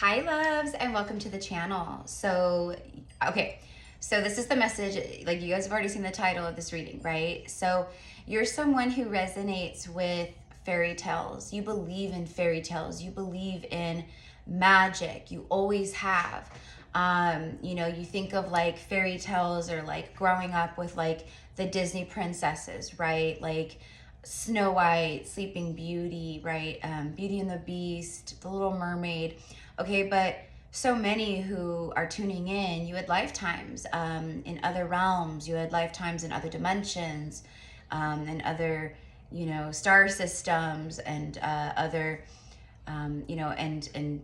Hi loves, and welcome to the channel. So this is the message. Like, you guys have already seen the title of this reading, right? So you're someone who resonates with fairy tales. You believe in fairy tales. You believe in magic. You always have. You think of like fairy tales, or like growing up with like the Disney princesses, right? Like Snow White, Sleeping Beauty, right? Beauty and the Beast, The Little Mermaid. Okay, but so many who are tuning in, you had lifetimes in other realms, you had lifetimes in other dimensions, and other, star systems, and other, and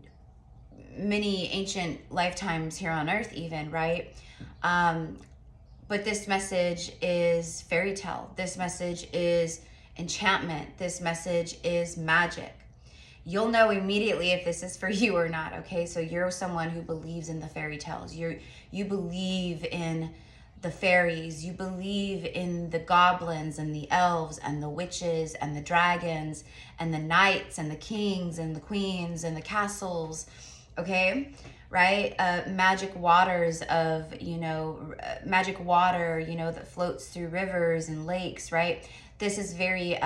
many ancient lifetimes here on Earth, even, right? But this message is fairy tale. This message is enchantment. This message is magic. You'll know immediately if this is for you or not, okay? So you're someone who believes in the fairy tales. You believe in the fairies. You believe in the goblins and the elves and the witches and the dragons and the knights and the kings and the queens and the castles, okay? Right? Magic waters of, magic water, that floats through rivers and lakes, right? This is very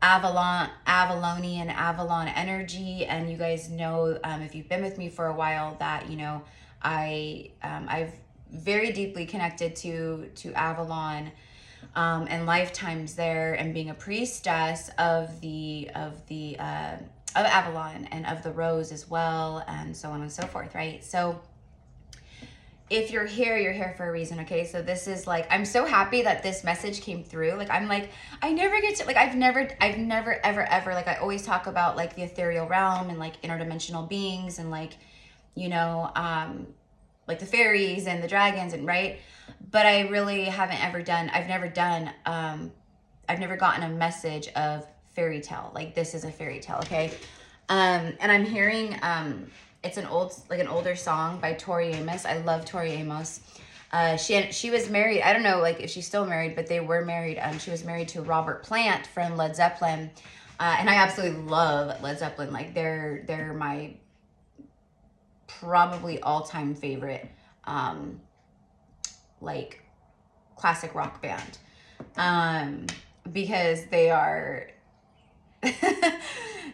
Avalonian, Avalon energy. And you guys know, if you've been with me for a while, that I've very deeply connected to Avalon, and lifetimes there, and being a priestess of Avalon and of the rose as well, and so on and so forth, right? So if you're here for a reason, okay? So this is like, I'm so happy that this message came through. Like, I'm like, I never get to, like, I've never, ever, like, I always talk about, like, the ethereal realm and, like, interdimensional beings and, like, like the fairies and the dragons, and right? But I really haven't ever done, I've never gotten a message of fairy tale. Like, this is a fairy tale, okay? And I'm hearing, it's an older song by Tori Amos. I love Tori Amos. She was married. I don't know, like, if she's still married, but they were married. She was married to Robert Plant from Led Zeppelin, and I absolutely love Led Zeppelin. Like, they're my probably all-time favorite, like, classic rock band, because they are.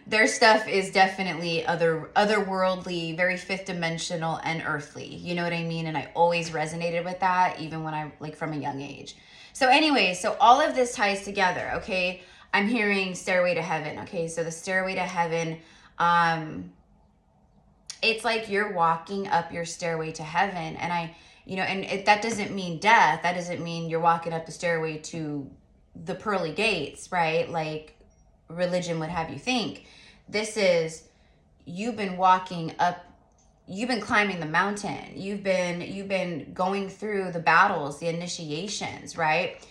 Their stuff is definitely otherworldly, very fifth dimensional and earthly. You know what I mean? And I always resonated with that, even when I, like, from a young age. So anyway, so all of this ties together, okay? I'm hearing Stairway to Heaven, okay? So the Stairway to Heaven, it's like you're walking up your stairway to heaven. And that doesn't mean death. That doesn't mean you're walking up the stairway to the pearly gates, right? Like religion would have you think. This is, you've been walking up, you've been climbing the mountain, you've been going through the battles, the initiations, right?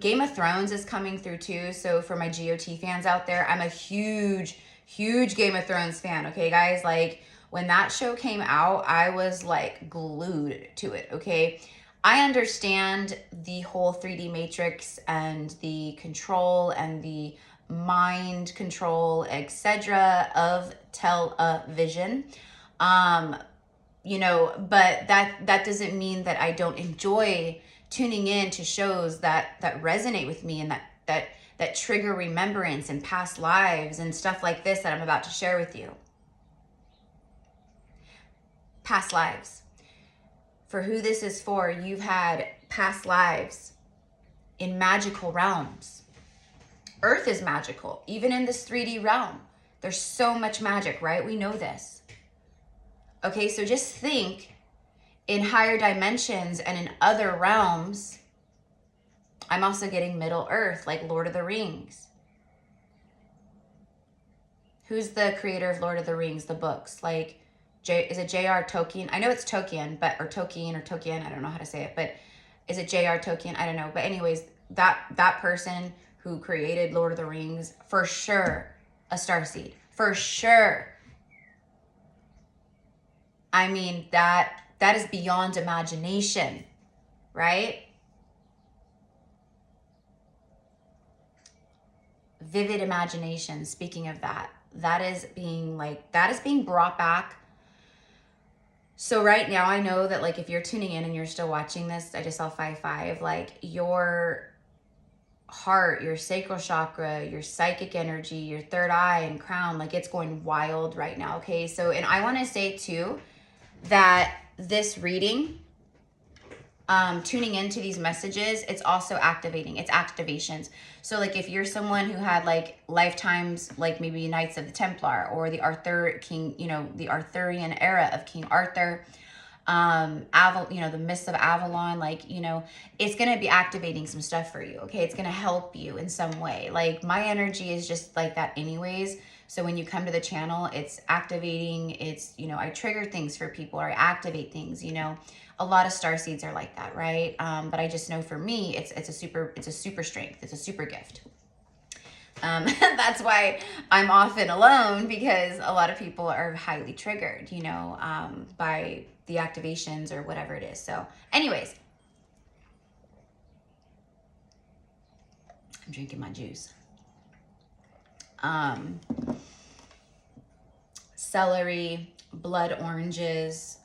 Game of Thrones is coming through too. So for my GOT fans out there, I'm a huge Game of Thrones fan, okay guys? Like, when that show came out, I was like glued to it, okay? I understand the whole 3D matrix and the control and the mind control, etc. of television, but that doesn't mean that I don't enjoy tuning in to shows that resonate with me, and that trigger remembrance and past lives and stuff like this that I'm about to share with you. Past lives. For who this is for, you've had past lives in magical realms. Earth is magical, even in this 3D realm. There's so much magic, right? We know this. Okay, so just think, in higher dimensions and in other realms, I'm also getting Middle Earth, like Lord of the Rings. Who's the creator of Lord of the Rings, the books? Like, is it J.R. Tolkien? I know it's Tolkien, or Tolkien, I don't know how to say it, but is it J.R. Tolkien? I don't know. But anyways, that person who created Lord of the Rings, for sure a starseed, for sure. I mean, that is beyond imagination, right? Vivid imagination, speaking of that. that is being brought back. So right now, I know that like if you're tuning in and you're still watching this, I just saw 5-5, like your heart, your sacral chakra, your psychic energy, your third eye and crown, like it's going wild right now, okay? So, and I want to say too that this reading, tuning into these messages, it's also activating, it's activations. So like if you're someone who had like lifetimes, like maybe Knights of the Templar or the the Arthurian era of King Arthur, the Mists of Avalon, like, it's going to be activating some stuff for you. Okay. It's going to help you in some way. Like my energy is just like that anyways. So when you come to the channel, it's activating, it's, I trigger things for people or I activate things, a lot of star seeds are like that. Right. But I just know for me, it's a super strength. It's a super gift. That's why I'm often alone, because a lot of people are highly triggered, by the activations or whatever it is. So anyways, I'm drinking my juice. Celery, blood oranges.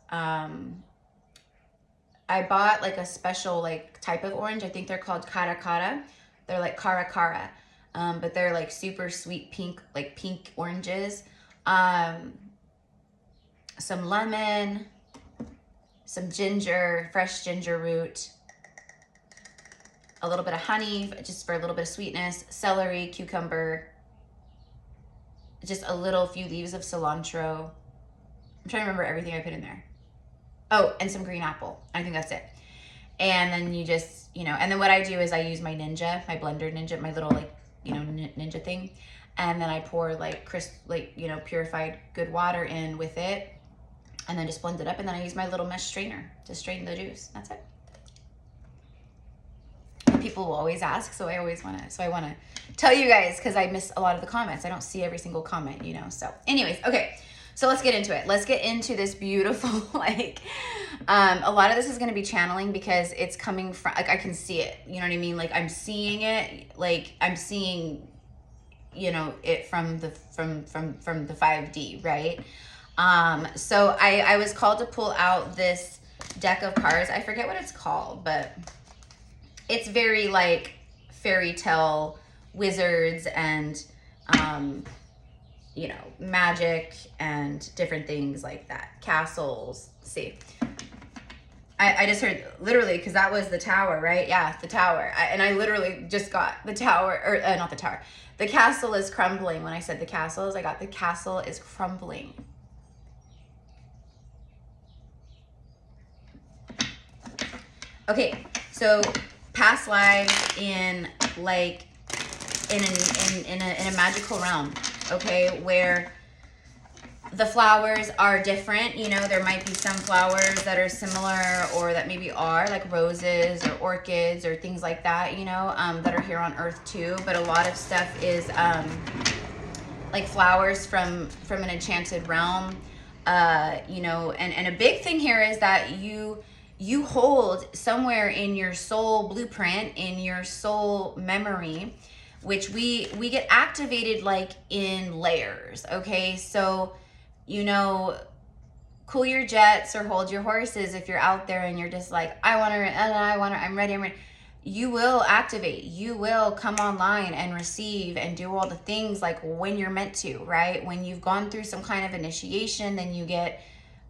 I bought like a special like type of orange. I think they're called cara. They're like cara. But they're like super sweet pink, like pink oranges. Some lemon, some ginger, fresh ginger root, a little bit of honey just for a little bit of sweetness, celery, cucumber, just a few leaves of cilantro. I'm trying to remember everything I put in there. Oh, and some green apple. I think that's it. And then you just, and then what I do is I use my blender ninja, my little like, ninja thing. And then I pour like purified good water in with it, and then just blend it up. And then I use my little mesh strainer to strain the juice. That's it. People will always ask, so I want to tell you guys, because I miss a lot of the comments. I don't see every single comment, So anyways, okay. So let's get into it. Let's get into this beautiful, like, a lot of this is going to be channeling because it's coming from, like, I can see it, you know what I mean? Like I'm seeing it, like I'm seeing, it from the 5D, right? So I was called to pull out this deck of cards. I forget what it's called, but it's very like fairy tale wizards and, magic and different things like that. Castles. See, I just heard literally, because that was the tower, right? Yeah, the tower. And I literally just got the tower, or not the tower. The castle is crumbling. When I said the castles, I got the castle is crumbling. Okay, so past lives in like in a magical realm, okay, where the flowers are different. There might be some flowers that are similar or that maybe are like roses or orchids or things like that, that are here on Earth too. But a lot of stuff is like flowers from an enchanted realm, and a big thing here is that you hold somewhere in your soul blueprint, in your soul memory, which we get activated like in layers, okay? So, cool your jets or hold your horses if you're out there and you're just like, I'm ready. You will activate, you will come online and receive and do all the things like when you're meant to, right? When you've gone through some kind of initiation, then you get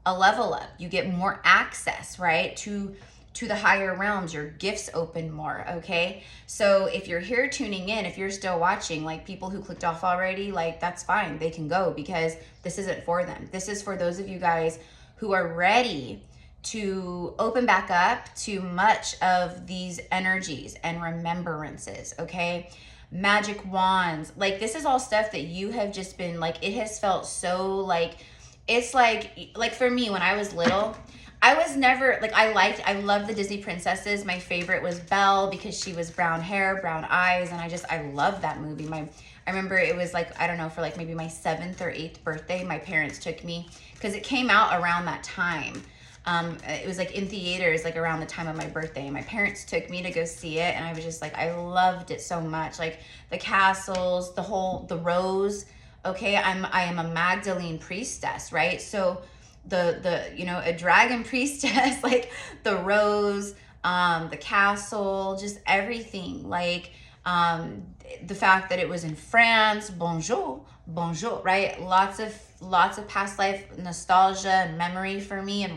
a level up, you get more access, right? To the higher realms, your gifts open more, okay? So if you're here tuning in, if you're still watching, like people who clicked off already, like that's fine, they can go, because this isn't for them. This is for those of you guys who are ready to open back up to much of these energies and remembrances, okay? Magic wands, like this is all stuff that you have just been like, it has felt so like, it's like for me, when I was little, I was never like, I love the Disney princesses. My favorite was Belle because she was brown hair, brown eyes. And I love that movie. I remember it was like, I don't know, for like maybe my 7th or 8th birthday, my parents took me, because it came out around that time. It was like in theaters, like around the time of my birthday. And my parents took me to go see it. And I was just like, I loved it so much. Like the castles, the rose, Okay, I am a Magdalene priestess, right? So the you know, a dragon priestess, like the rose, the castle, just everything. Like the fact that it was in France, bonjour, bonjour, right? Lots of past life nostalgia and memory for me,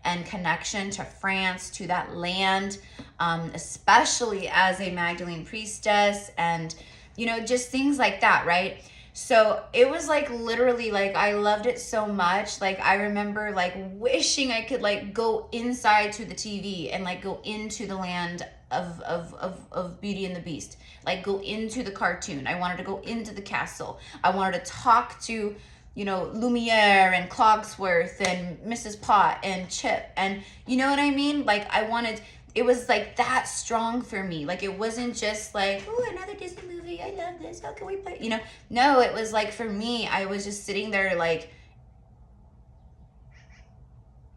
and connection to France, to that land, especially as a Magdalene priestess, and you know, just things like that, right? So it was like literally, like I loved it so much. Like I remember like wishing I could like go inside to the TV and like go into the land of Beauty and the Beast, like go into the cartoon. I wanted to go into the castle. I wanted to talk to, you know, Lumiere and Cogsworth and Mrs. Pot and Chip, and you know what I mean? Like I wanted, it was like that strong for me. Like it wasn't just like, oh, another Disney movie, I love this, how can we play, you know? No, it was like, for me, I was just sitting there like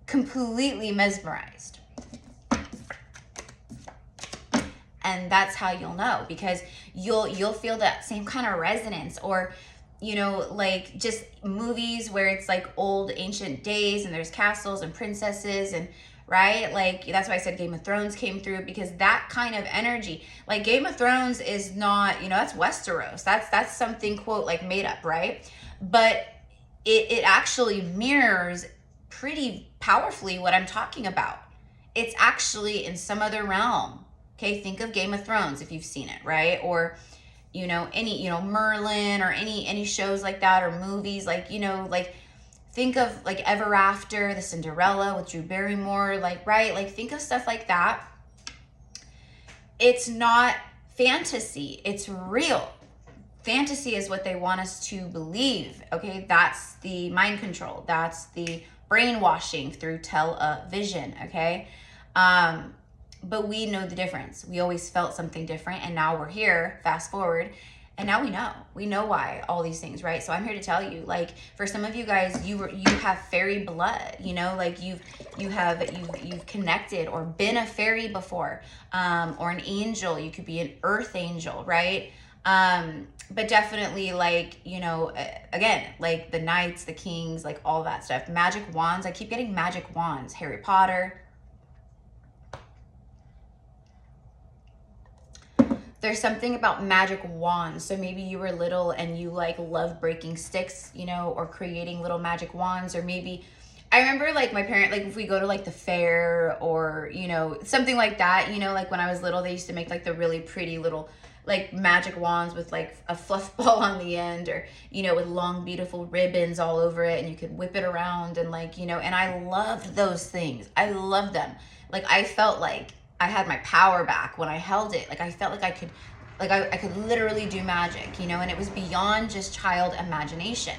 completely mesmerized. And that's how you'll know, because you'll feel that same kind of resonance. Or you know, like just movies where it's like old ancient days and there's castles and princesses, and right, like that's why I said Game of Thrones came through, because that kind of energy, like Game of Thrones is not, you know, that's Westeros, that's something quote like made up, right? But it actually mirrors pretty powerfully what I'm talking about. It's actually in some other realm. Okay, think of Game of Thrones if you've seen it, right? Or you know, any, you know, Merlin, or any shows like that, or movies, like, you know, like think of like Ever After, the Cinderella with Drew Barrymore, like, right? Like think of stuff like that. It's not fantasy, it's real. Fantasy is what they want us to believe, okay? That's the mind control. That's the brainwashing through television, okay? But we know the difference. We always felt something different, and now we're here, fast forward, and now we know why all these things, right? So I'm here to tell you, like, for some of you guys, you have fairy blood, you know, like you've connected or been a fairy before, or an angel. You could be an earth angel, right? But definitely, like, you know, again, like the knights, the kings, like all that stuff. Magic wands, I keep getting magic wands. Harry Potter. There's something about magic wands. So maybe you were little and you like love breaking sticks, you know, or creating little magic wands. Or maybe, I remember like my parent, like if we go to like the fair, or, you know, something like that, you know, like when I was little, they used to make like the really pretty little like magic wands with like a fluff ball on the end, or, you know, with long, beautiful ribbons all over it, and you could whip it around, and like, you know, and I loved those things. I loved them. Like I felt like I had my power back when I held it. Like I felt like I could, like I could literally do magic, you know, and it was beyond just child imagination.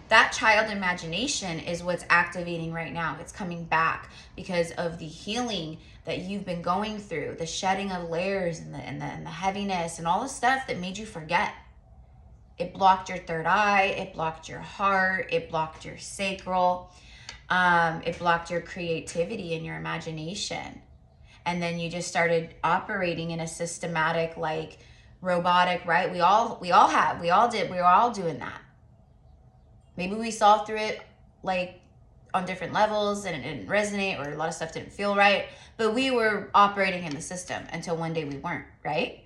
That child imagination is what's activating right now. It's coming back because of the healing that you've been going through, the shedding of layers, and the heaviness and all the stuff that made you forget. It blocked your third eye, it blocked your heart, it blocked your sacral, it blocked your creativity and your imagination. And then you just started operating in a systematic, like robotic, right? We all did, we were all doing that. Maybe we saw through it like on different levels, and it didn't resonate, or a lot of stuff didn't feel right, but we were operating in the system until one day we weren't, right?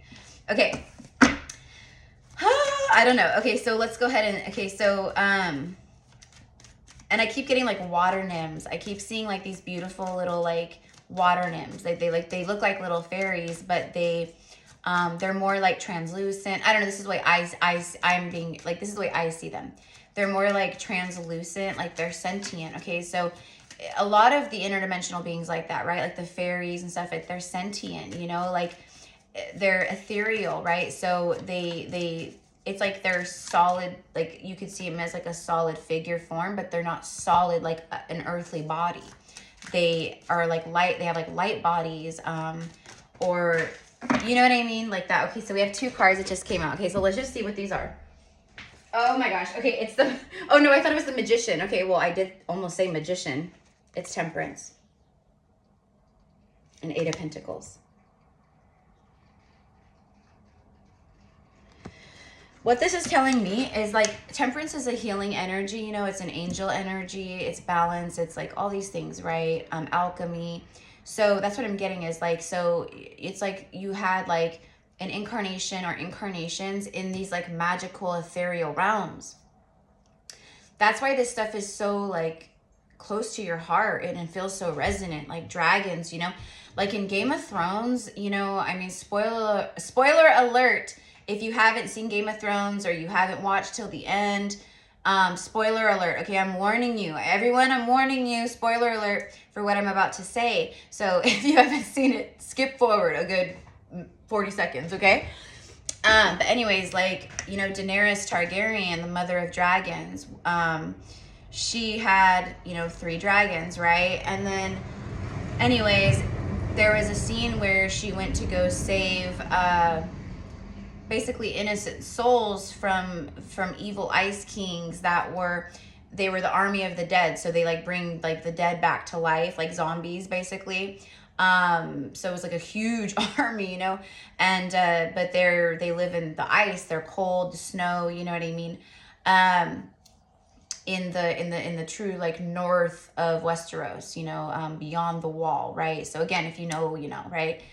Okay. I don't know. Okay, so let's go ahead and, okay, so, and I keep getting like water nymphs. I keep seeing like these beautiful little like water nymphs. They look like little fairies, but they're more like translucent. I don't know, this is the way I'm being, like, this is the way I see them. They're more like translucent, like they're sentient. Okay, so a lot of the interdimensional beings like that, right? Like the fairies and stuff, they're sentient, you know, like they're ethereal, right? So it's like they're solid, like you could see them as like a solid figure form, but they're not solid like an earthly body. They are like light, they have like light bodies, or you know what I mean, like that. Okay, so we have two cards that just came out. Okay, so let's just see what these are. Oh my gosh. Okay, it's the, oh no, I thought it was the Magician. Okay, well, I did almost say Magician. It's Temperance. And Eight of Pentacles. what this is telling me is like temperance is a healing energy, you know, it's an angel energy, it's balance, it's like all these things, right? Alchemy. So that's what I'm getting is like, so it's like you had like an incarnation or incarnations in these like magical ethereal realms. That's why this stuff is so like close to your heart and it feels so resonant, like dragons, you know, like in Game of Thrones, you know, I mean, spoiler alert, if you haven't seen Game of Thrones or you haven't watched till the end, spoiler alert. Okay, I'm warning you. Everyone, I'm warning you. Spoiler alert for what I'm about to say. So if you haven't seen it, skip forward a good 40 seconds, okay? But anyways, like, you know, Daenerys Targaryen, the mother of dragons, she had, you know, 3 dragons, right? And then, anyways, there was a scene where she went to go save basically innocent souls from evil ice kings that were, they were the army of the dead. So they like bring like the dead back to life, like zombies basically. So it was like a huge army, you know, and but they live in the ice, they're cold, the snow, you know what I mean? In the true like north of Westeros, you know, beyond the wall, right? So again, if you know, you know, right?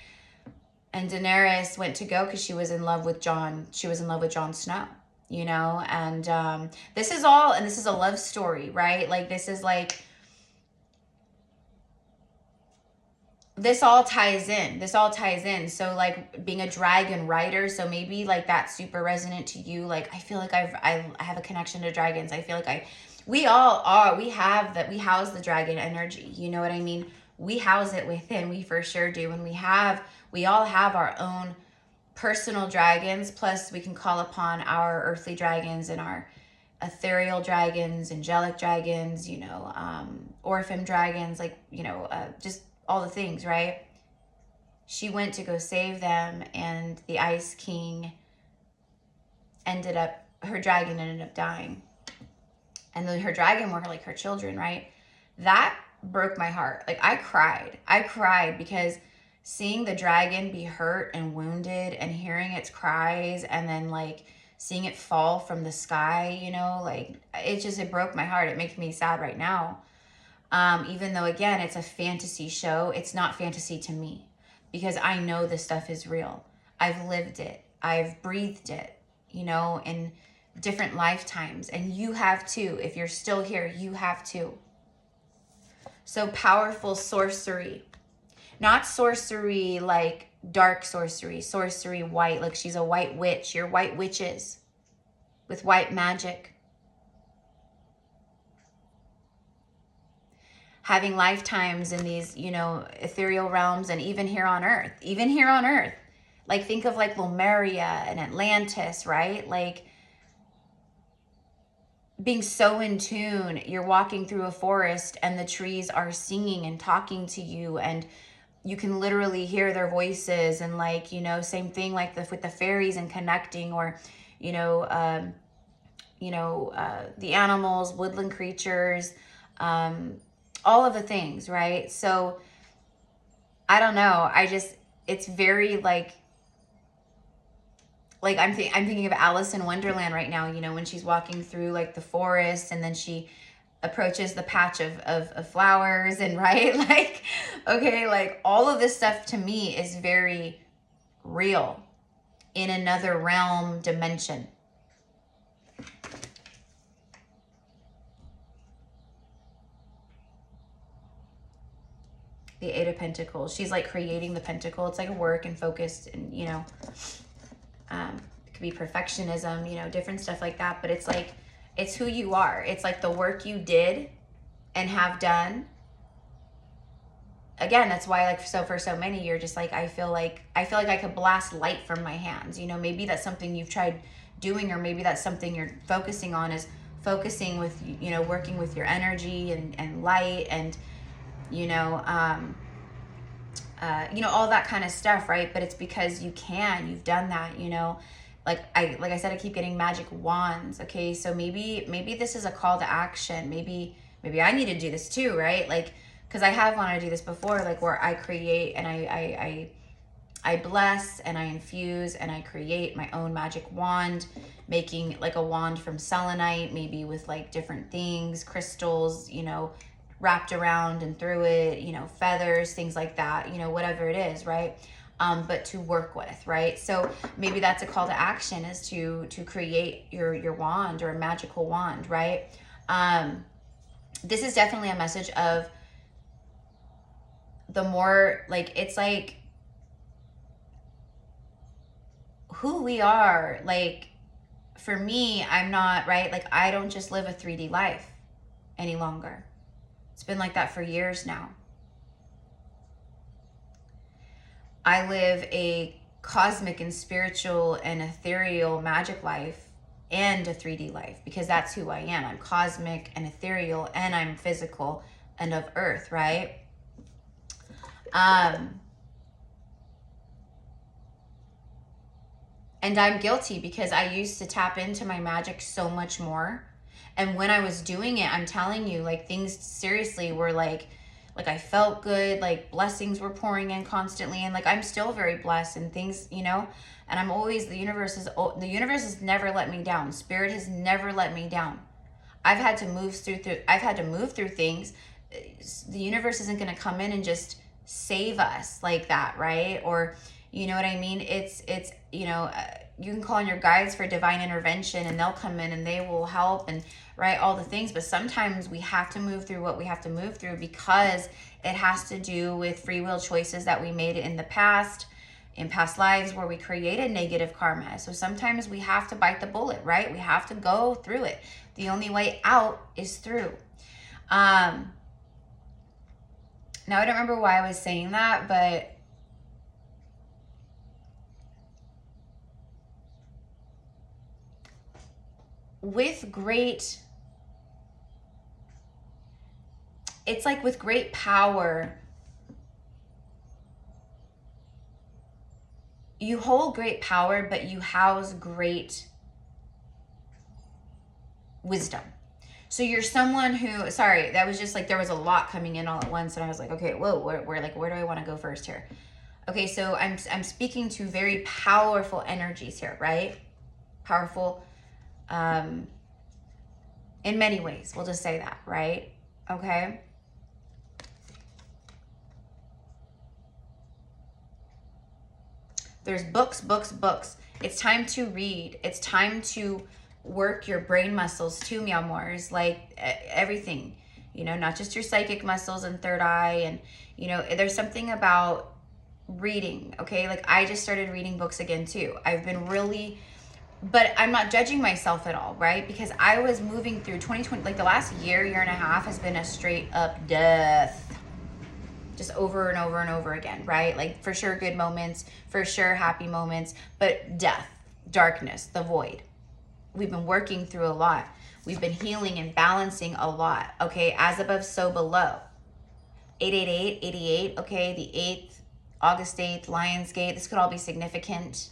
And Daenerys went to go because she was in love with Jon. She was in love with Jon Snow, you know, and this is all, and this is a love story, right? Like this is like, this all ties in. This all ties in. So like being a dragon rider, so maybe like that's super resonant to you. Like I feel like I have a connection to dragons. I feel like we all are. We have that. We house the dragon energy. You know what I mean? We house it within. We for sure do. And we all have our own personal dragons. Plus we can call upon our earthly dragons and our ethereal dragons, angelic dragons, you know, orphan dragons, like, you know, just all the things, right? She went to go save them, and the Ice King her dragon ended up dying. And then her dragon were like her children, right? That broke my heart. Like I cried because seeing the dragon be hurt and wounded and hearing its cries and then like seeing it fall from the sky, you know, like it broke my heart. It makes me sad right now. Even though, again, it's a fantasy show, it's not fantasy to me because I know this stuff is real. I've lived it. I've breathed it, you know, in different lifetimes. And you have too. If you're still here, you have too. So powerful sorcery. Not sorcery like dark sorcery. Sorcery white, like she's a white witch. You're white witches with white magic. Having lifetimes in these, you know, ethereal realms and even here on earth. Even here on earth. Like think of like Lemuria and Atlantis, right? Like being so in tune. You're walking through a forest and the trees are singing and talking to you and you can literally hear their voices and like, you know, same thing like with the fairies and connecting or, you know, the animals, woodland creatures, all of the things, right? So I don't know. It's very like I'm thinking of Alice in Wonderland right now, you know, when she's walking through like the forest and then she approaches the patch of flowers and right, like, okay, like all of this stuff to me is very real in another realm dimension. The Eight of Pentacles. She's like creating the pentacle. It's like work and focused and, you know, it could be perfectionism, you know, different stuff like that. But it's like, it's who you are. It's like the work you did and have done. Again, that's why like, so for so many, you're just like, I feel like I could blast light from my hands. You know, maybe that's something you've tried doing, or maybe that's something you're focusing on is focusing with, you know, working with your energy and light and, you know, all that kind of stuff, right? But it's because you've done that, you know, like I said, I keep getting magic wands. Okay. So maybe this is a call to action. Maybe I need to do this too, right? Like, cause I have wanted to do this before, like where I create and I I bless and I infuse and I create my own magic wand, making like a wand from selenite, maybe with like different things, crystals, you know, wrapped around and through it, you know, feathers, things like that, you know, whatever it is, right? But to work with, right? So maybe that's a call to action, is to create your wand or a magical wand, right? This is definitely a message of the more, like, it's like who we are. Like, for me, I'm not, right? Like, I don't just live a 3D life any longer. It's been like that for years now. I live a cosmic and spiritual and ethereal magic life and a 3D life, because that's who I am. I'm cosmic and ethereal, and I'm physical and of earth, right? And I'm guilty because I used to tap into my magic so much more. And when I was doing it, I'm telling you, like, things seriously were like I felt good, like blessings were pouring in constantly, and like I'm still very blessed and things, you know, and I'm always, the universe has never let me down. Spirit has never let me down. I've had to move through things. The universe isn't going to come in and just save us like that, right? Or, you know what I mean? It's you know, you can call on your guides for divine intervention and they'll come in and they will help, and right, all the things. But sometimes we have to move through what we have to move through because it has to do with free will choices that we made in the past, in past lives, where we created negative karma. So sometimes we have to bite the bullet, right? We have to go through it. The only way out is through. Now I don't remember why I was saying that, but with great, it's like with great power, you hold great power, but you house great wisdom. So you're someone who, sorry, that was just like, there was a lot coming in all at once, and I was like, okay, whoa, where do I want to go first here? Okay, so I'm speaking to very powerful energies here, right? Powerful, in many ways, we'll just say that, right? Okay. There's books. It's time to read. It's time to work your brain muscles too, meowmores, like everything, you know, not just your psychic muscles and third eye. And, you know, there's something about reading, okay? Like, I just started reading books again too. I've been really, but I'm not judging myself at all, right? Because I was moving through 2020, like the last year and a half has been a straight up death. Just over and over and over again, right? Like, for sure good moments, for sure happy moments, but death, darkness, the void. We've been working through a lot. We've been healing and balancing a lot, okay? As above, so below. 888, 88, okay? The 8th, August 8th, Lionsgate. This could all be significant.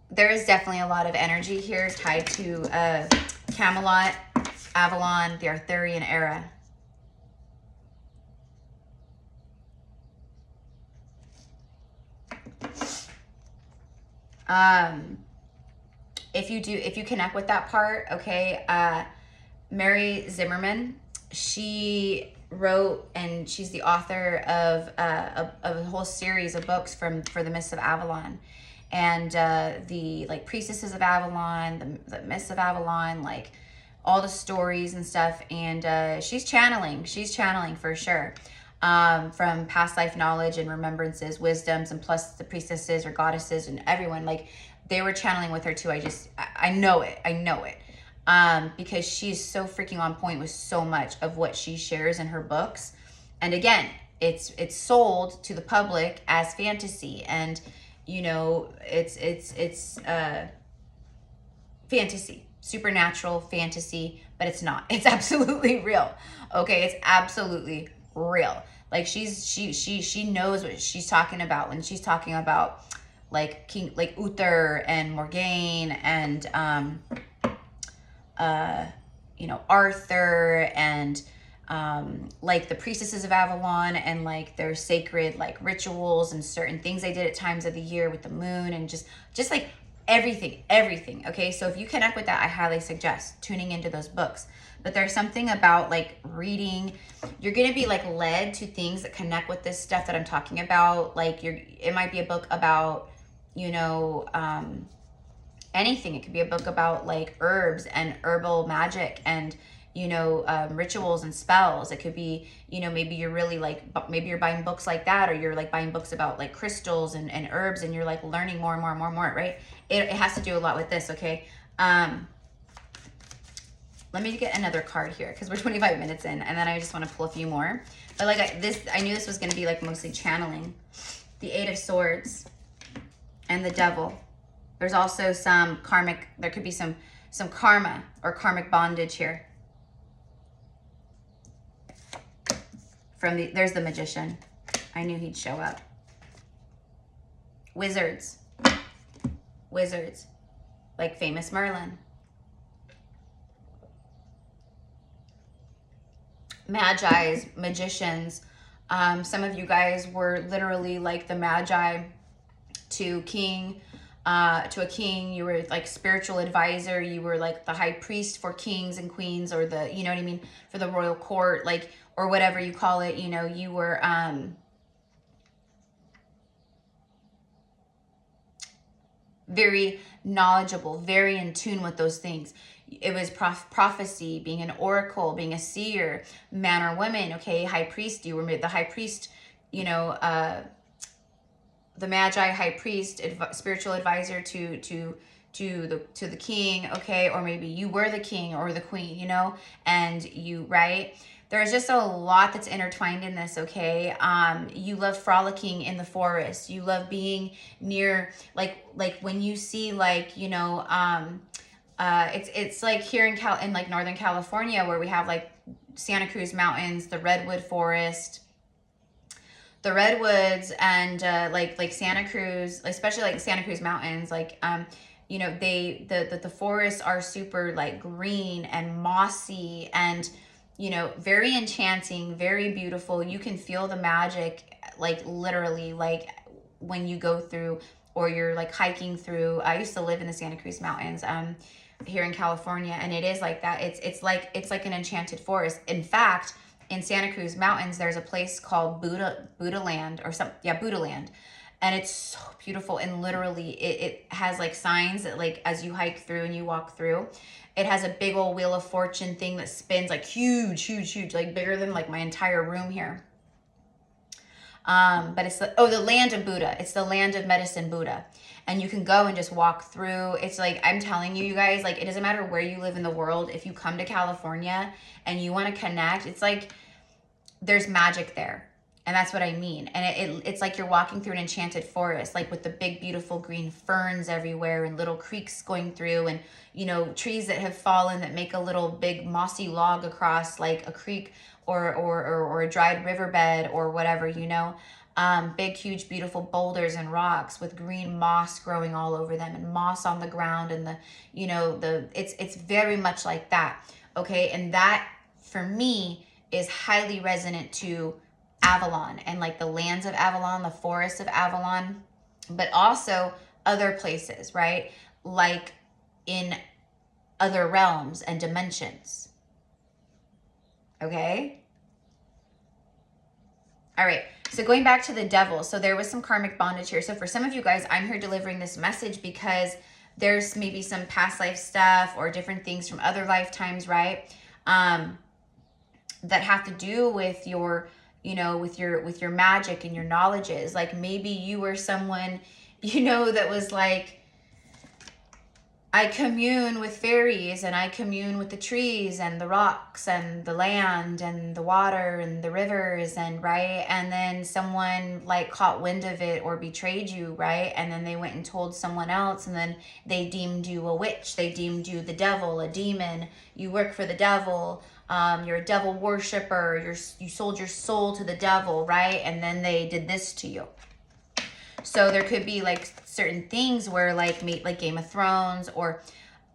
There is definitely a lot of energy here tied to Camelot, Avalon, the Arthurian era. If you connect with that part, okay, Mary Zimmerman, she wrote, and she's the author of a whole series of books for the Mists of Avalon, and the like Priestesses of Avalon, the Mists of Avalon, like all the stories and stuff. And she's channeling for sure, from past life knowledge and remembrances, wisdoms, and plus the priestesses or goddesses and everyone, like, they were channeling with her too. I know it. Because she's so freaking on point with so much of what she shares in her books. And again, it's sold to the public as fantasy, and you know, it's fantasy, supernatural fantasy, but it's not. It's absolutely real. Okay, it's absolutely real. Like, she knows what she's talking about when she's talking about like Uther and Morgaine and you know, Arthur and like the priestesses of Avalon and like their sacred like rituals and certain things they did at times of the year with the moon and just like everything. Okay, so if you connect with that, I highly suggest tuning into those books. But there's something about like reading, you're gonna be like led to things that connect with this stuff that I'm talking about. Like it might be a book about, you know, anything. It could be a book about like herbs and herbal magic and, you know, rituals and spells. It could be, you know, maybe you're really like, maybe you're buying books like that, or you're like buying books about like crystals and herbs, and you're like learning more and more, right? It has to do a lot with this, okay? Let me get another card here because we're 25 minutes in, and then I just want to pull a few more. But like I knew this was going to be like mostly channeling. The Eight of Swords and the Devil. There's also some karmic, there could be some karma or karmic bondage here. There's the Magician. I knew he'd show up. Wizards, like famous Merlin. Magi's, magicians. Some of you guys were literally like the magi to a king. You were like spiritual advisor. You were like the high priest for kings and queens, or the, you know what I mean, for the royal court, like, or whatever you call it. You know, you were very knowledgeable, very in tune with those things. It was prophecy, being an oracle, being a seer, man or woman. Okay, high priest. You were the high priest. You know, the magi, high priest, spiritual advisor to the king. Okay, or maybe you were the king or the queen. You know, and you, right. There's just a lot that's intertwined in this, okay? You love frolicking in the forest. You love being near, like when you see, like, you know, it's like here in like Northern California, where we have like Santa Cruz Mountains, the redwood forest, the redwoods, and like Santa Cruz, especially like Santa Cruz Mountains, like you know, the forests are super like green and mossy and, you know, very enchanting, very beautiful. You can feel the magic, like literally, like when you go through, or you're like hiking through. I used to live in the Santa Cruz Mountains here in California, and it is like that. It's like an enchanted forest. In fact, in Santa Cruz Mountains, there's a place called Buddha Land, or Buddha Land. And it's so beautiful, and literally it has like signs that, like, as you hike through and you walk through, it has a big old Wheel of Fortune thing that spins like huge, like bigger than like my entire room here. But it's the land of Buddha. It's the land of medicine Buddha. And you can go and just walk through. It's like, I'm telling you guys, like, it doesn't matter where you live in the world. If you come to California and you want to connect, it's like there's magic there. And that's what I mean. And it's like you're walking through an enchanted forest, like with the big, beautiful green ferns everywhere, and little creeks going through, and, you know, trees that have fallen that make a little big mossy log across like a creek or a dried riverbed or whatever, you know. Big, huge, beautiful boulders and rocks with green moss growing all over them, and moss on the ground, and it's very much like that. Okay. And that for me is highly resonant to Avalon, and like the lands of Avalon, the forests of Avalon, but also other places, right? Like in other realms and dimensions. Okay. All right. So going back to the devil. So there was some karmic bondage here. So for some of you guys, I'm here delivering this message because there's maybe some past life stuff or different things from other lifetimes, right? That have to do with your, you know, with your magic and your knowledges. Like maybe you were someone, you know, that was like, I commune with fairies, and I commune with the trees and the rocks and the land and the water and the rivers, and right. And then someone like caught wind of it or betrayed you, right? And then they went and told someone else, and then they deemed you a witch. They deemed you the devil, a demon. You work for the devil. You're a devil worshiper. You sold your soul to the devil, right? And then they did this to you. So there could be like certain things where like Game of Thrones, or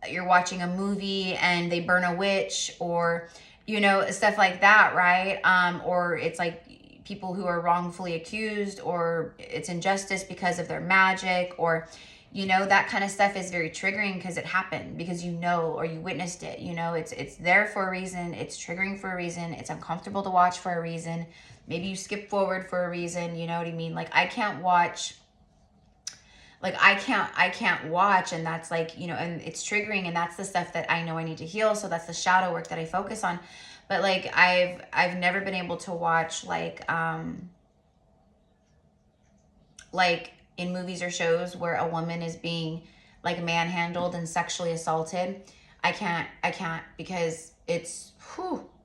you're watching a movie and they burn a witch, or you know, stuff like that, right? Or it's like people who are wrongfully accused, or it's injustice because of their magic, or, you know, that kind of stuff is very triggering because it happened, because you know, or you witnessed it, you know, it's there for a reason, it's triggering for a reason, it's uncomfortable to watch for a reason, maybe you skip forward for a reason, you know what I mean? Like I can't watch, I can't watch, and that's like, you know, and it's triggering, and that's the stuff that I know I need to heal, so that's the shadow work that I focus on. But like I've never been able to watch like in movies or shows where a woman is being like manhandled and sexually assaulted. I can't because it's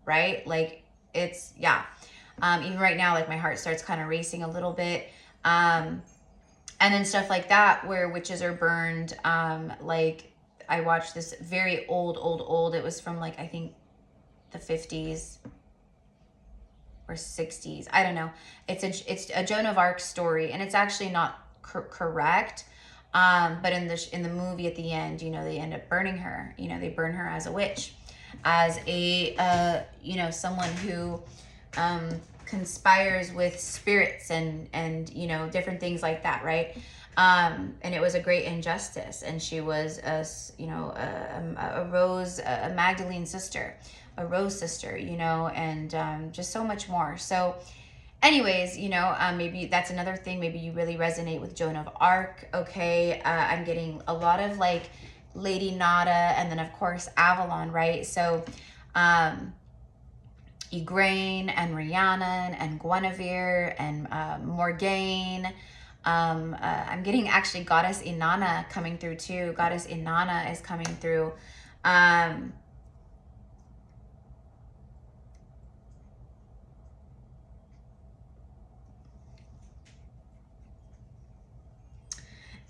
right? Like it's, yeah. Even right now, like my heart starts kind of racing a little bit. And then stuff like that where witches are burned. Like I watched this very old, it was from like, I think the 50s or 60s. I don't know. It's a Joan of Arc story, and it's actually not correct. But in the movie at the end, you know, they end up burning her. You know, they burn her as a witch, as a you know, someone who conspires with spirits and you know, different things like that, right? And it was a great injustice, and she was a, you know, a Magdalene sister, a Rose sister, you know, and just so much more. So anyways, you know, maybe that's another thing. Maybe you really resonate with Joan of Arc. Okay. I'm getting a lot of like Lady Nada, and then of course Avalon, right? So Igraine and Rhiannon and Guinevere and Morgaine. I'm getting actually Goddess Inanna coming through too. Goddess Inanna is coming through.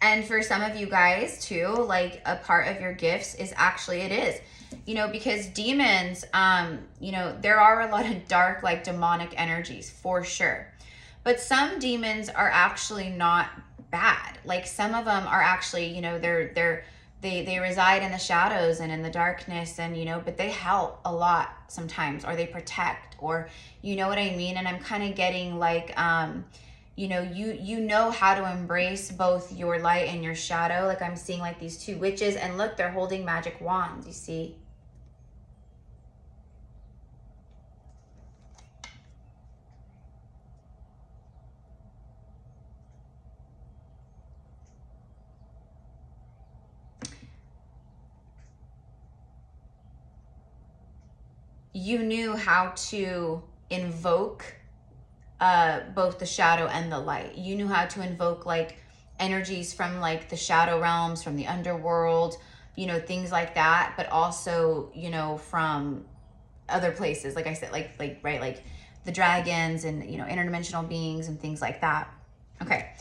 And for some of you guys too, like a part of your gifts is actually, it is, you know, because demons, you know, there are a lot of dark, like demonic energies for sure. But some demons are actually not bad. Like some of them are actually, you know, they reside in the shadows and in the darkness, and, you know, but they help a lot sometimes, or they protect, or, you know what I mean? And I'm kind of getting like, you know, you know how to embrace both your light and your shadow. Like I'm seeing like these two witches, and look, they're holding magic wands, you see? You knew how to invoke both the shadow and the light. You knew how to invoke like energies from like the shadow realms, from the underworld, you know, things like that, but also, you know, from other places, like I said, like right, like the dragons and, you know, interdimensional beings and things like that. Okay.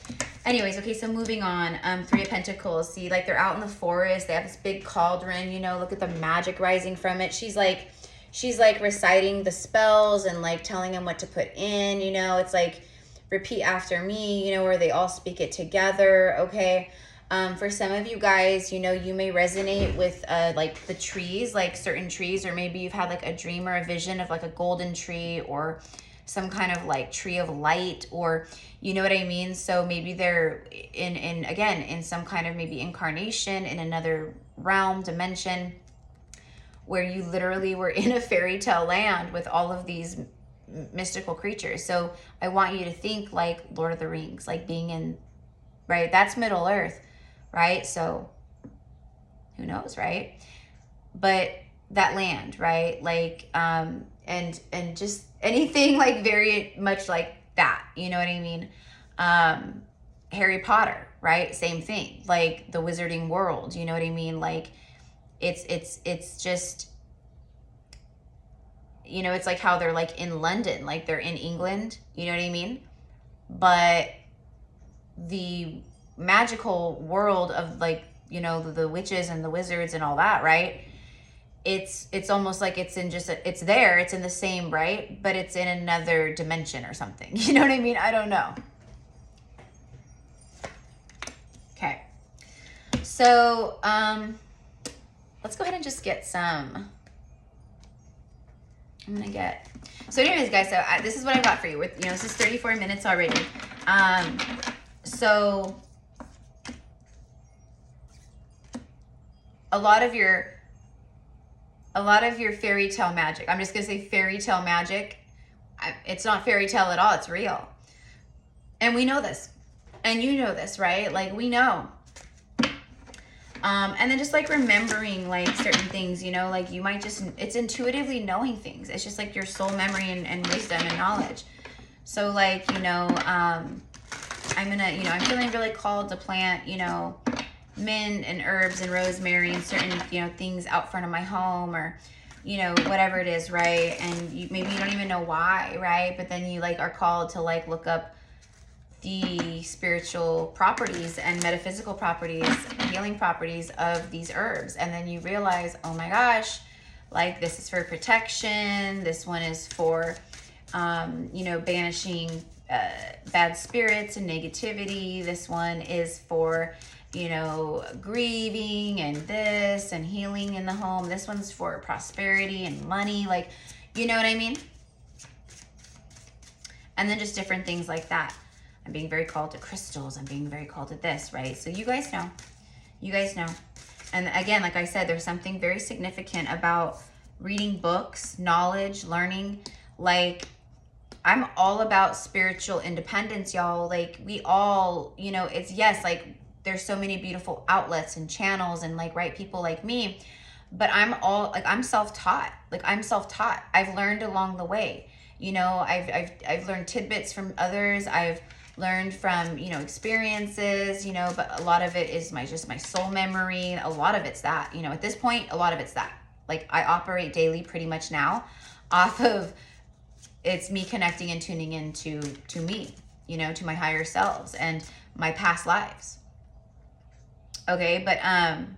Anyways, okay, so moving on. Three of Pentacles. See, like they're out in the forest. They have this big cauldron, you know, look at the magic rising from it. She's like reciting the spells and like telling them what to put in, you know. It's like repeat after me, you know, where they all speak it together. Okay. For some of you guys, you know, you may resonate with like the trees, like certain trees, or maybe you've had like a dream or a vision of like a golden tree or some kind of like tree of light, or you know what I mean? So maybe they're in again, in some kind of maybe incarnation in another realm, dimension, where you literally were in a fairy tale land with all of these mystical creatures. So I want you to think like Lord of the Rings, like being in, right? That's Middle Earth, right? So who knows, right? But that land, right? Like, and just anything like very much like that, you know what I mean? Harry Potter, right? Same thing, like the wizarding world, you know what I mean? Like it's just, you know, it's like how they're like in London, like they're in England, you know what I mean? But the magical world of like, you know, the witches and the wizards and all that, right? It's almost like it's in just it's there, it's in the same, right? But it's in another dimension or something. You know what I mean? I don't know. Okay. So, let's go ahead and just get some I'm gonna get, so anyways, guys, so this is what I got for you. With, you know, this is 34 minutes already. So a lot of your fairy tale magic, I'm just gonna say fairy tale magic, it's not fairy tale at all, it's real. And we know this. And you know this, right? Like, we know. And then just like remembering like certain things, you know, like you might just, it's intuitively knowing things. It's just like your soul memory and wisdom and knowledge. So like, you know, I'm gonna, you know, I'm feeling really called to plant, you know, mint and herbs and rosemary and certain, you know, things out front of my home, or, you know, whatever it is, right? And maybe you don't even know why, right? But then you like are called to like look up the spiritual properties and metaphysical properties, healing properties of these herbs. And then you realize, oh my gosh, like this is for protection. This one is for, you know, banishing bad spirits and negativity. This one is for, you know, grieving and this and healing in the home. This one's for prosperity and money. Like, you know what I mean? And then just different things like that. I'm being very called to crystals. I'm being very called to this, right? So you guys know. You guys know. And again, like I said, there's something very significant about reading books, knowledge, learning. Like, I'm all about spiritual independence, y'all. Like, we all, you know, it's, yes, like, there's so many beautiful outlets and channels and, like, right, people like me. But I'm all, like, I'm self-taught. Like, I'm self-taught. I've learned along the way. You know, I've learned tidbits from others. I've learned from, you know, experiences, you know, but a lot of it is just my soul memory. A lot of it's that, you know, at this point, a lot of it's that. Like, I operate daily pretty much now off of, it's me connecting and tuning into me, you know, to my higher selves and my past lives. Okay, but and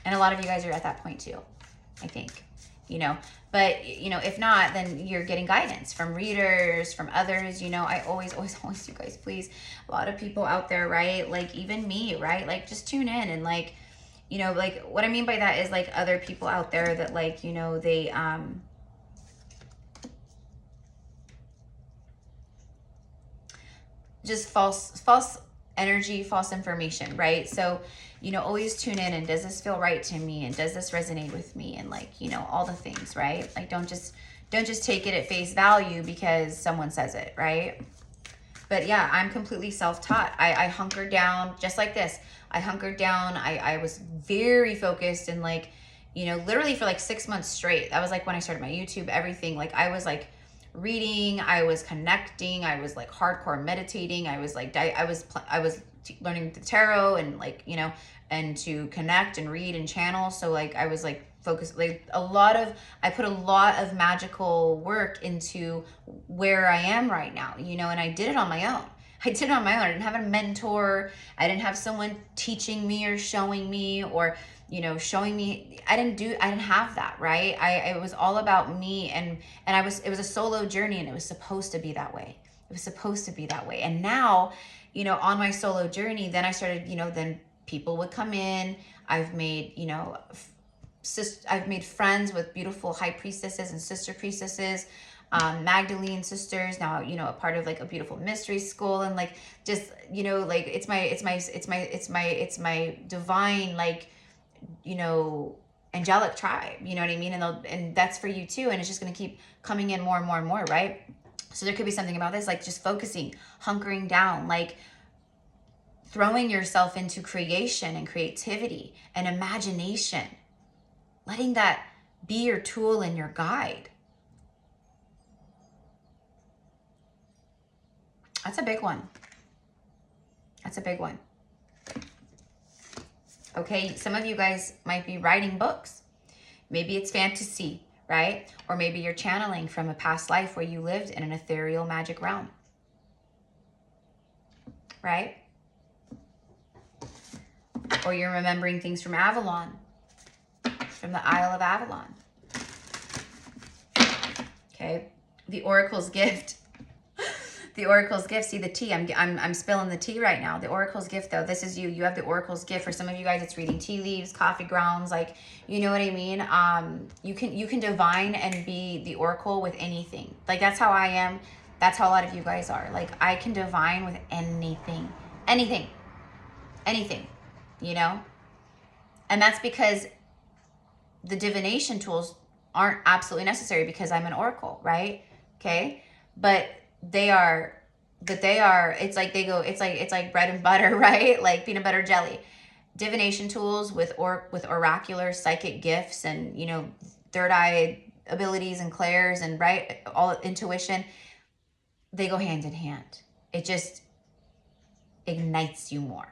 a lot of you guys are at that point too, I think, you know. But, you know, if not, then you're getting guidance from readers, from others, you know. I always, you guys, please. A lot of people out there, right? Like, even me, right? Like, just tune in and, like, you know, like, what I mean by that is, like, other people out there that, like, you know, they, just false energy, false information, right? So, you know, always tune in and does this feel right to me, and does this resonate with me, and, like, you know, all the things, right? Like, don't just take it at face value because someone says it, right? But yeah, I'm completely self-taught. I hunkered down just like this. I hunkered down. I was very focused and, like, you know, literally for like 6 months straight. That was like when I started my YouTube, everything. Like, I was like reading, I was connecting, I was like hardcore meditating, I was like, I was learning the tarot and, like, you know, and to connect and read and channel. So, like, I was like focused, like, I put a lot of magical work into where I am right now, you know, and I did it on my own. I did it on my own. I didn't have a mentor. I didn't have someone teaching me or showing me, or, you know, showing me. I didn't have that, right? It was all about me, and it was a solo journey, and it was supposed to be that way. It was supposed to be that way. And now, you know, on my solo journey, then I started, you know, then people would come in. I've made, you know, I've made friends with beautiful high priestesses and sister priestesses, Magdalene sisters, now, you know, a part of like a beautiful mystery school, and, like, just, you know, like, it's my divine, like, you know, angelic tribe, you know what I mean? And that's for you too. And it's just going to keep coming in more and more and more, right? So there could be something about this, like, just focusing, hunkering down, like, throwing yourself into creation and creativity and imagination, letting that be your tool and your guide. That's a big one. That's a big one. Okay, some of you guys might be writing books. Maybe it's fantasy, right? Or maybe you're channeling from a past life where you lived in an ethereal magic realm, right? Or you're remembering things from Avalon, from the Isle of Avalon. Okay, the Oracle's gift. The Oracle's gift. See the tea. I'm spilling the tea right now. The Oracle's gift, though. This is you. You have the Oracle's gift. For some of you guys, it's reading tea leaves, coffee grounds. Like, you know what I mean? You can divine and be the Oracle with anything. Like, that's how I am. That's how a lot of you guys are. Like, I can divine with anything. Anything. Anything. You know? And that's because the divination tools aren't absolutely necessary because I'm an Oracle, right? Okay? But they are, it's like it's like bread and butter, right? Like peanut butter jelly. Divination tools with oracular psychic gifts and, you know, third eye abilities and clairs and, right, all intuition, they go hand in hand. It just ignites you more.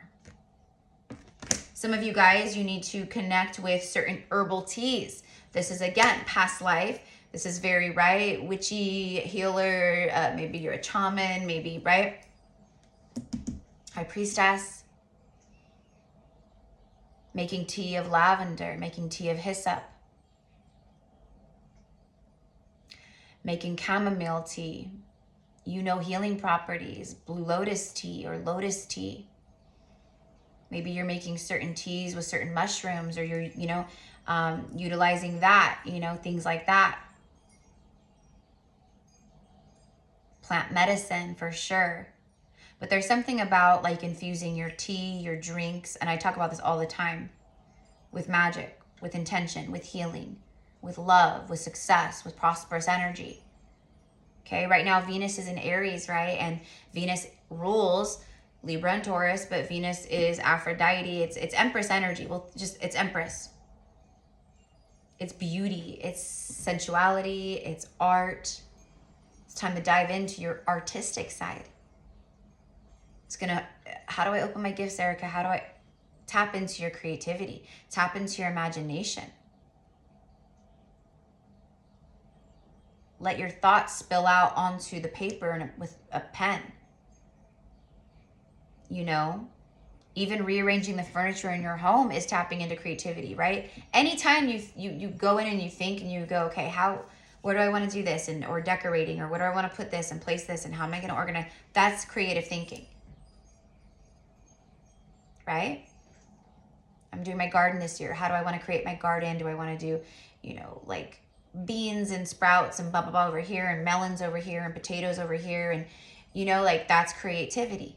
Some of you guys, you need to connect with certain herbal teas. This is, again, past life. This is very, right, witchy, healer. Maybe you're a shaman, maybe, right? High priestess. Making tea of lavender, making tea of hyssop. Making chamomile tea. You know healing properties, blue lotus tea or lotus tea. Maybe you're making certain teas with certain mushrooms, or you're, you know, utilizing that, you know, things like that. Plant medicine for sure. But there's something about like infusing your tea, your drinks, and I talk about this all the time, with magic, with intention, with healing, with love, with success, with prosperous energy. Okay, right now Venus is in Aries, right? And Venus rules Libra and Taurus, but Venus is Aphrodite. It's Empress energy. Well, just, it's Empress. It's beauty, it's sensuality, it's art. It's time to dive into your artistic side. It's gonna, how do I open my gifts, Erica? How do I tap into your creativity? Tap into your imagination. Let your thoughts spill out onto the paper and with a pen. You know, even rearranging the furniture in your home is tapping into creativity, right? Anytime you go in and you think and you go, okay, where do I want to do this? And, or decorating, or where do I want to put this and place this, and how am I going to organize? That's creative thinking, right? I'm doing my garden this year. How do I want to create my garden? Do I want to do, you know, like beans and sprouts and blah, blah, blah over here, and melons over here, and potatoes over here. And, you know, like, that's creativity.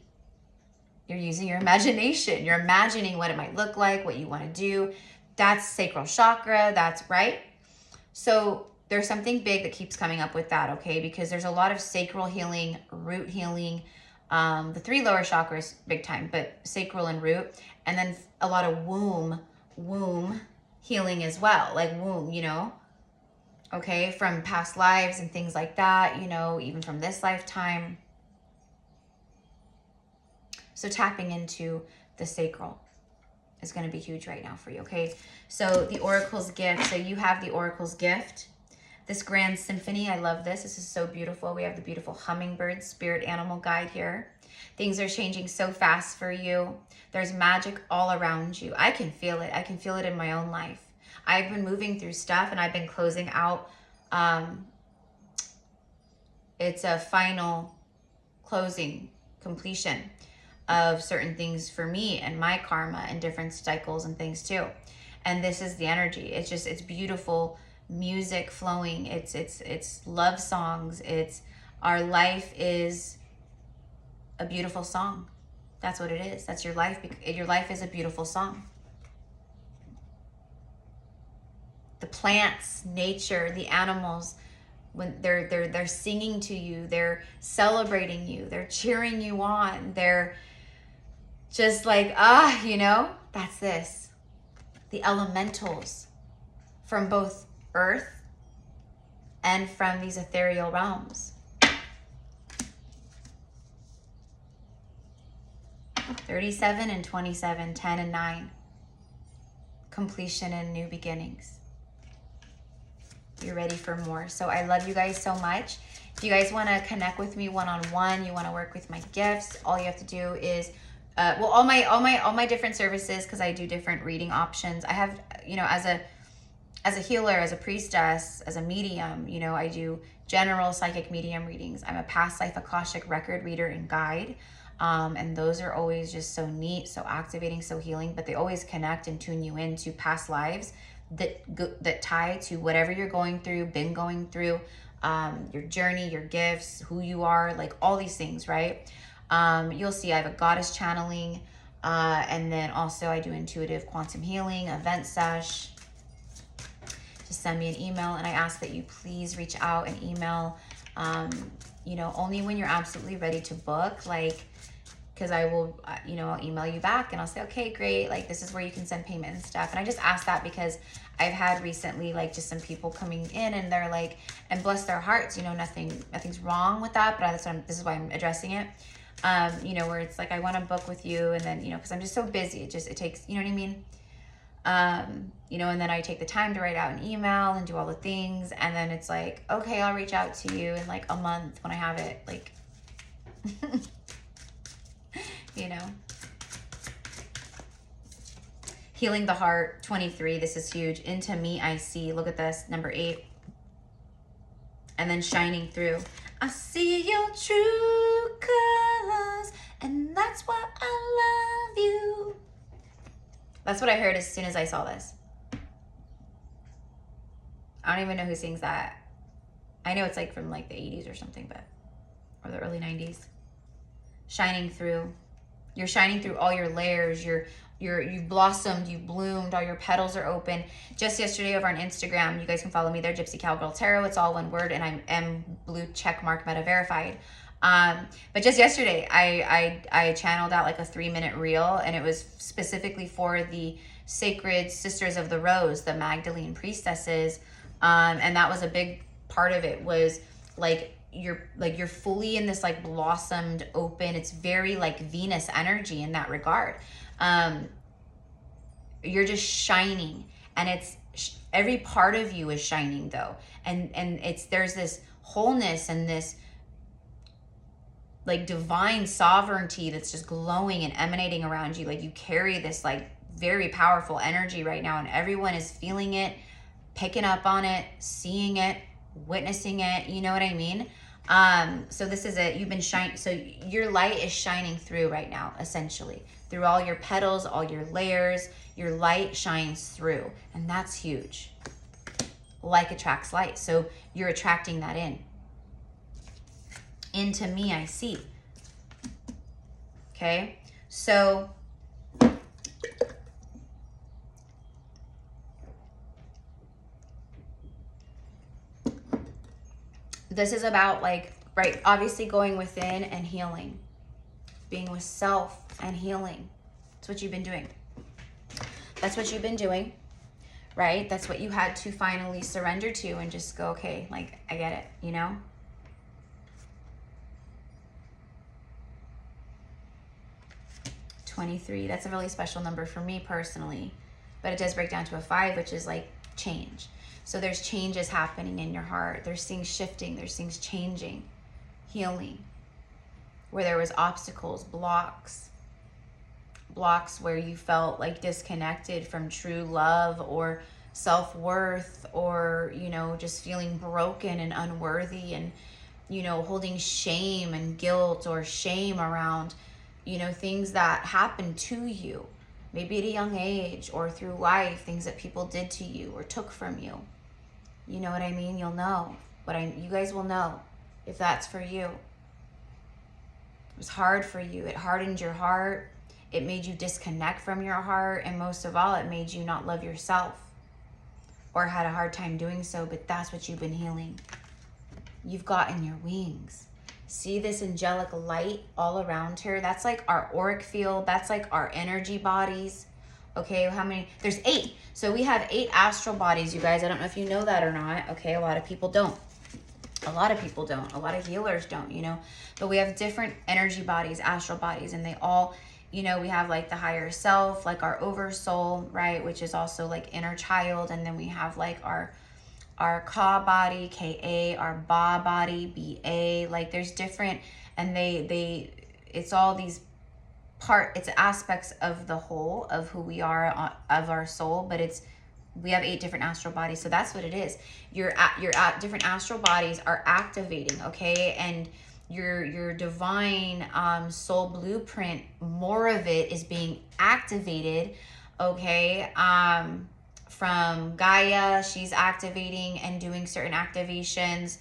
You're using your imagination. You're imagining what it might look like, what you want to do. That's sacral chakra. That's right. So there's something big that keeps coming up with that, okay? Because there's a lot of sacral healing, root healing, the 3 lower chakras big time, but sacral and root, and then a lot of womb healing as well, like womb, you know, okay, from past lives and things like that, you know, even from this lifetime. So tapping into the sacral is going to be huge right now for you, okay? So the Oracle's gift. So you have the Oracle's gift. This Grand Symphony, I love this. This is so beautiful. We have the beautiful hummingbird spirit animal guide here. Things are changing so fast for you. There's magic all around you. I can feel it. I can feel it in my own life. I've been moving through stuff, and I've been closing out. It's a final closing, completion of certain things for me and my karma and different cycles and things too. And this is the energy. It's just, it's beautiful music flowing. It's love songs. It's, our life is a beautiful song. That's what it is. That's your life. Your life is a beautiful song. The plants, nature, the animals, when they're singing to you, they're celebrating you, they're cheering you on, they're just like, you know, that's this. The elementals from both earth and from these ethereal realms. 37 and 27, 10 and 9. Completion and new beginnings. You're ready for more. So I love you guys so much. If you guys want to connect with me one-on-one, you want to work with my gifts, all you have to do is all my different services, because I do different reading options. I have, you know, as as a healer, as a priestess, as a medium, you know, I do general psychic medium readings. I'm a past life Akashic record reader and guide. And those are always just so neat, so activating, so healing, but they always connect and tune you into past lives that tie to whatever you're going through, been going through, your journey, your gifts, who you are, like all these things, right? You'll see I have a goddess channeling, and then also I do intuitive quantum healing, event sesh. Just send me an email, and I ask that you please reach out and email, you know, only when you're absolutely ready to book, like, because I will, you know, I'll email you back and I'll say, okay, great, like this is where you can send payment and stuff. And I just ask that because I've had recently, like, just some people coming in and they're like, and bless their hearts, you know, nothing's wrong with that, but this is why I'm addressing it. You know, where it's like, I want to book with you, and then, you know, because I'm just so busy, it takes, you know what I mean? You know, and then I take the time to write out an email and do all the things, and then it's like, okay, I'll reach out to you in like a month when I have it, like, you know. Healing the heart, 23, this is huge. Into me I see, look at this, number 8. And then shining through. I see your true colors, and that's why I love you. That's what I heard as soon as I saw this. I don't even know who sings that. I know it's like from like the 80s or something, but, or the early 90s. Shining through. You're shining through all your layers. You've blossomed, you've bloomed, all your petals are open. Just yesterday over on Instagram, you guys can follow me there, GypsyCowgirlTarot. It's all one word, and I'm M blue check mark meta verified. But just yesterday, I channeled out like a 3-minute reel, and it was specifically for the sacred sisters of the rose, the Magdalene priestesses. And that was a big part of it, was like, you're fully in this like blossomed open. It's very like Venus energy in that regard. You're just shining, and it's every part of you is shining though. And there's this wholeness and this like divine sovereignty that's just glowing and emanating around you. Like you carry this like very powerful energy right now, and everyone is feeling it, picking up on it, seeing it, witnessing it. You know what I mean? So this is it. You've been shining. So your light is shining through right now, essentially, through all your petals, all your layers. Your light shines through, and that's huge. Like attracts like. So you're attracting that in. Into me, I see. Okay, so this is about like, right, obviously going within and healing, being with self and healing. That's what you've been doing. That's what you've been doing, right? That's what you had to finally surrender to and just go, okay, like, I get it, you know? $23, that's a really special number for me personally, but it does break down to a 5, which is like change. So there's changes happening in your heart. There's things shifting. There's things changing, healing. Where there was obstacles, blocks where you felt like disconnected from true love or self-worth, or, you know, just feeling broken and unworthy, and, you know, holding shame and guilt or shame around, you know, things that happened to you, maybe at a young age or through life, things that people did to you or took from you. You know what I mean? You'll know. You guys will know if that's for you. It was hard for you. It hardened your heart. It made you disconnect from your heart. And most of all, it made you not love yourself, or had a hard time doing so. But that's what you've been healing. You've gotten your wings. See this angelic light all around her? That's like our auric field. That's like our energy bodies. Okay, how many? There's 8. So we have 8 astral bodies, you guys. I don't know if you know that or not. Okay, a lot of people don't. A lot of people don't. A lot of healers don't, you know. But we have different energy bodies, astral bodies, and they all, you know, we have like the higher self, like our oversoul, right? Which is also like inner child. And then we have like our Ka body, Ka, our Ba body, Ba. Like there's different, and it's all these it's aspects of the whole of who we are, of our soul, but it's We have 8 different astral bodies. So that's what it is. Your different astral bodies are activating, okay? And your divine soul blueprint, more of it is being activated, okay? From Gaia, she's activating and doing certain activations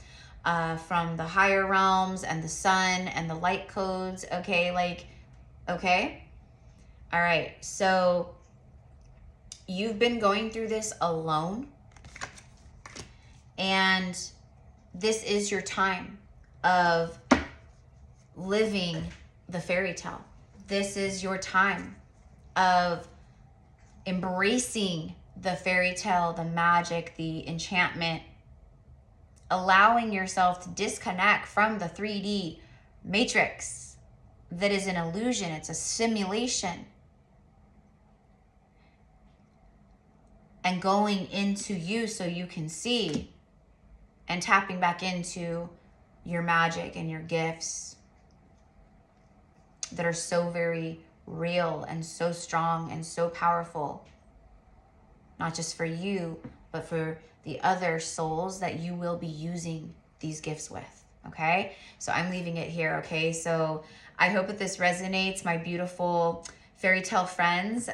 from the higher realms and the sun and the light codes, okay? Like, okay? All right, so you've been going through this alone, and this is your time of living the fairy tale. This is your time of embracing the fairy tale, the magic, the enchantment, allowing yourself to disconnect from the 3D matrix that is an illusion. It's a simulation. And going into you so you can see, and tapping back into your magic and your gifts that are so very real and so strong and so powerful, not just for you, but for the other souls that you will be using these gifts with, okay? So I'm leaving it here, okay? So I hope that this resonates, my beautiful fairy tale friends.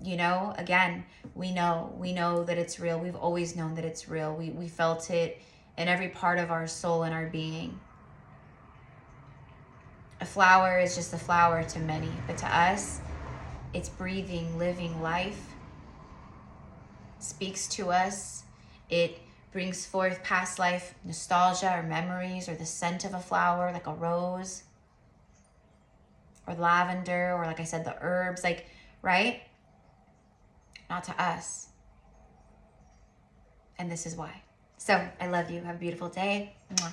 You know, again, we know that it's real. We've always known that it's real. We felt it in every part of our soul and our being. A flower is just a flower to many, but to us, it's breathing, living life. Speaks to us. It brings forth past life nostalgia or memories, or the scent of a flower, like a rose or lavender, or like I said, the herbs, like, right? Not to us. And this is why. So I love you. Have a beautiful day. Mwah.